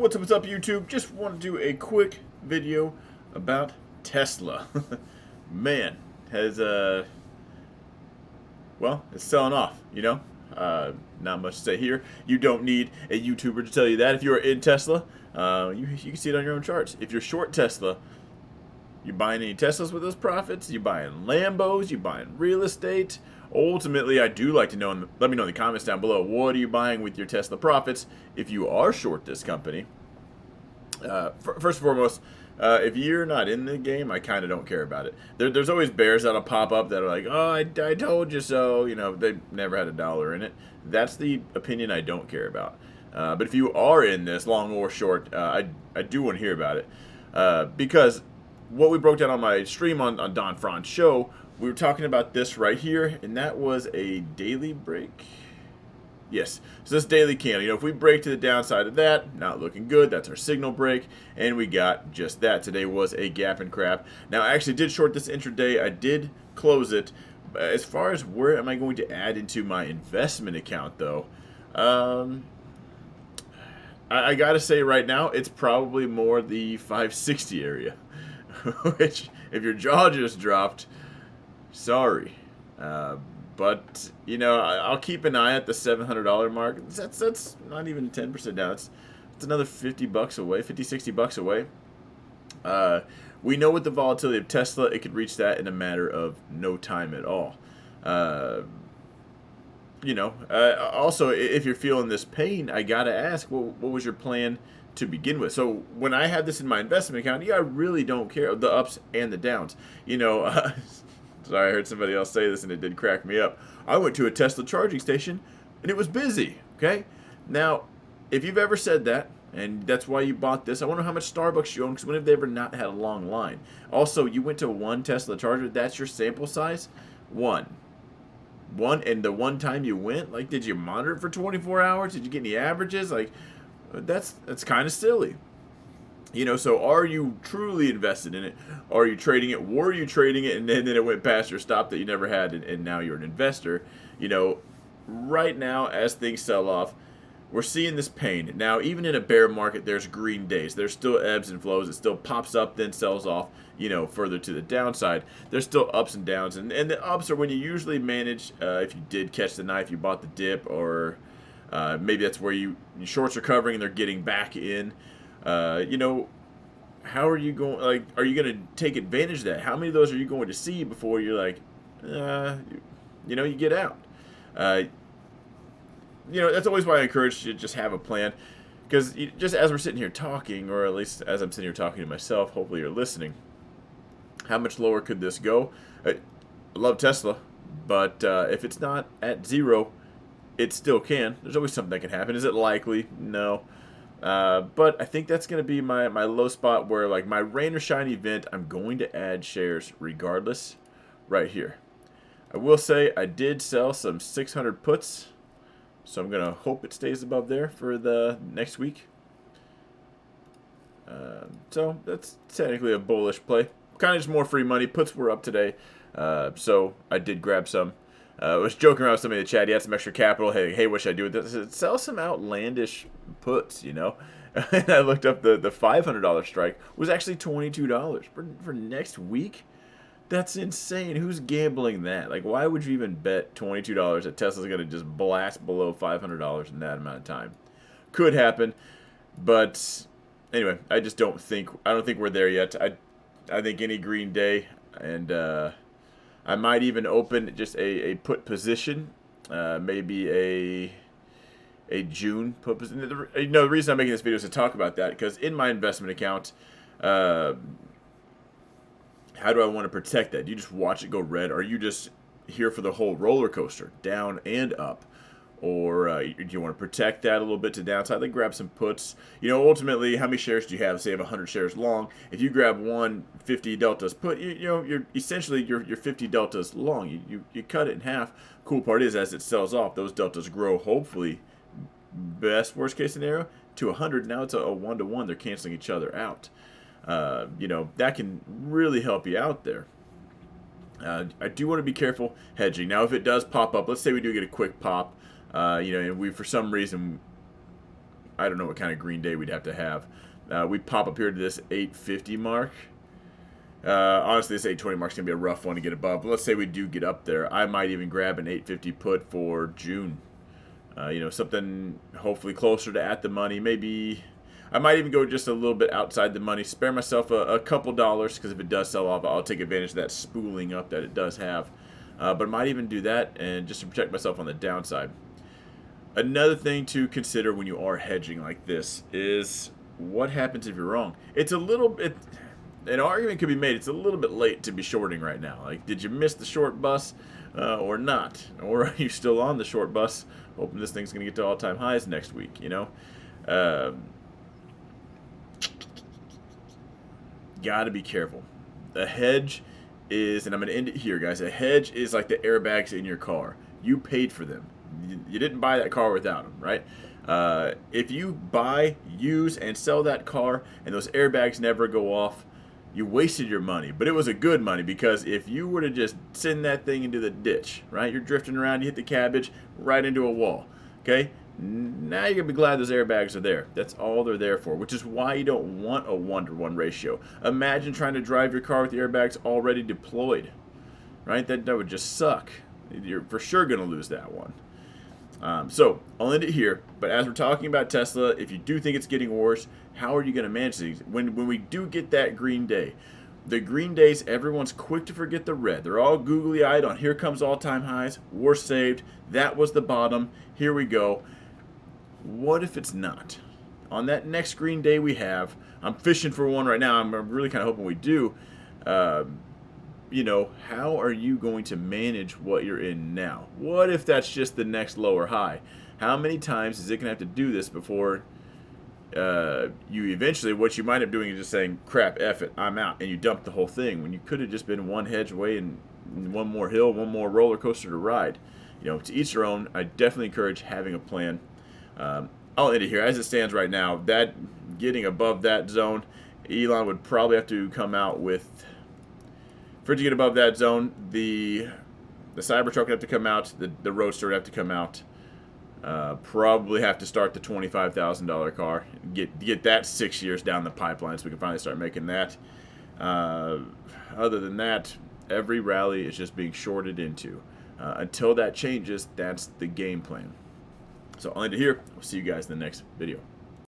What's up, YouTube? Just want to do a quick video about Tesla. Man, has, well, it's selling off, you know? Not much to say here. You don't need a YouTuber to tell you that. If you are in Tesla, you can see it on your own charts. If you're short Tesla, you buying any Teslas with those profits? You buying Lambos? You buying real estate? Ultimately, I do like to know, let me know in the comments down below, what are you buying with your Tesla profits if you are short this company? First and foremost, if you're not in the game, I kind of don't care about it. There's always bears that'll pop up that are like, oh, I told you so. You know, they never had a dollar in it. That's the opinion I don't care about. But if you are in this, long or short, I do want to hear about it. Because what we broke down on my stream on Don Fran's show, we were talking about this right here, and that was a daily break. Yes, so this daily candle, you know, if we break to the downside of that, not looking good, that's our signal break, and we got just that. Today was a gap and crap. Now, I actually did short this intraday. I did close it. As far as where am I going to add into my investment account, though, I got to say right now, it's probably more the 560 area, which, if your jaw just dropped, sorry. But, you know, I'll keep an eye at the $700 mark. That's not even 10% down. It's another 50 bucks away, 50, 60 bucks away. We know with the volatility of Tesla, it could reach that in a matter of no time at all. You know, also, if you're feeling this pain, I got to ask, well, what was your plan to begin with? So when I had this in my investment account, yeah, I really don't care the ups and the downs. You know, sorry, I heard somebody else say this and it did crack me up. I went to a Tesla charging station and it was busy, okay? Now, if you've ever said that, and that's why you bought this, I wonder how much Starbucks you own, because when have they ever not had a long line? Also, you went to one Tesla charger, that's your sample size? One, and the one time you went, like, did you monitor it for 24 hours? Did you get any averages? Like, that's kind of silly. You know, so are you truly invested in it? Are you trading it? Were you trading it and then it went past your stop that you never had and now you're an investor? You know, right now as things sell off, we're seeing this pain. Now, even in a bear market, there's green days. There's still ebbs and flows. It still pops up, then sells off, you know, further to the downside. There's still ups and downs. And the ups are when you usually manage, if you did catch the knife, you bought the dip, or maybe that's where your shorts are covering and they're getting back in. You know, how are you going, like, are you going to take advantage of that? How many of those are you going to see before you're like, you know, you get out? You know, that's always why I encourage you to just have a plan. Because just as we're sitting here talking, or at least as I'm sitting here talking to myself, hopefully you're listening, how much lower could this go? I love Tesla, but if it's not at zero, it still can. There's always something that can happen. Is it likely? No. But I think that's going to be my low spot where, like, my rain or shine event, I'm going to add shares regardless right here. I will say I did sell some 600 puts, so I'm going to hope it stays above there for the next week. So that's technically a bullish play. Kind of just more free money. Puts were up today, so I did grab some. I was joking around with somebody in the chat. He had some extra capital. Hey, what should I do with this? I said, sell some outlandish puts, you know. And I looked up the $500 strike was actually $22 for next week. That's insane. Who's gambling that? Like, why would you even bet $22 that Tesla's going to just blast below $500 in that amount of time? Could happen, but anyway, I don't think we're there yet. I think any green day, and I might even open just a put position, maybe a June put position. You know, the reason I'm making this video is to talk about that, because in my investment account, how do I want to protect that? Do you just watch it go red? Or are you just here for the whole roller coaster, down and up? Or do you want to protect that a little bit to downside? Like, grab some puts. You know, ultimately, how many shares do you have? Say you have 100 shares long. If you grab 50 deltas put, you know, you're essentially your 50 deltas long. You cut it in half. Cool part is, as it sells off, those deltas grow, hopefully, best worst case scenario, to 100. Now it's a 1-to-1. They're canceling each other out. You know, that can really help you out there. I do want to be careful hedging. Now, if it does pop up, let's say we do get a quick pop, you know, and we, for some reason, I don't know what kind of green day we'd have to have. We pop up here to this 850 mark. Honestly, this 820 mark's going to be a rough one to get above. But let's say we do get up there. I might even grab an 850 put for June. You know, something hopefully closer to at the money. Maybe I might even go just a little bit outside the money. Spare myself a couple dollars, because if it does sell off, I'll take advantage of that spooling up that it does have. But I might even do that, and just to protect myself on the downside. Another thing to consider when you are hedging like this is what happens if you're wrong. It's a little bit, an argument could be made, it's a little bit late to be shorting right now. Like, did you miss the short bus or not? Or are you still on the short bus, hoping this thing's going to get to all-time highs next week, you know? Got to be careful. A hedge is, and I'm going to end it here, guys, a hedge is like the airbags in your car. You paid for them. You didn't buy that car without them, right? If you buy, use, and sell that car and those airbags never go off, you wasted your money. But it was a good money, because if you were to just send that thing into the ditch, right? You're drifting around, you hit the cabbage, right into a wall, okay? Now you're going to be glad those airbags are there. That's all they're there for, which is why you don't want a 1-to-1 ratio. Imagine trying to drive your car with the airbags already deployed, right? That would just suck. You're for sure going to lose that one. So I'll end it here. But as we're talking about Tesla, if you do think it's getting worse, how are you going to manage these? When we do get that green day, the green days, everyone's quick to forget the red. They're all googly-eyed on here comes all-time highs. We're saved. That was the bottom. Here we go. What if it's not? On that next green day we have, I'm fishing for one right now. I'm really kind of hoping we do. You know, how are you going to manage what you're in now? What if that's just the next lower high? How many times is it going to have to do this before you eventually, what you might end up doing is just saying, crap, F it, I'm out, and you dump the whole thing, when you could have just been one hedge away and one more hill, one more roller coaster to ride. You know, to each their own. I definitely encourage having a plan. I'll end it here. As it stands right now, that getting above that zone, Elon would probably have to come out with, for it to get above that zone, the Cybertruck would have to come out, the Roadster would have to come out. Probably have to start the $25,000 car. Get that 6 years down the pipeline so we can finally start making that. Other than that, every rally is just being shorted into. Until that changes, that's the game plan. So I'll end it here. We'll see you guys in the next video.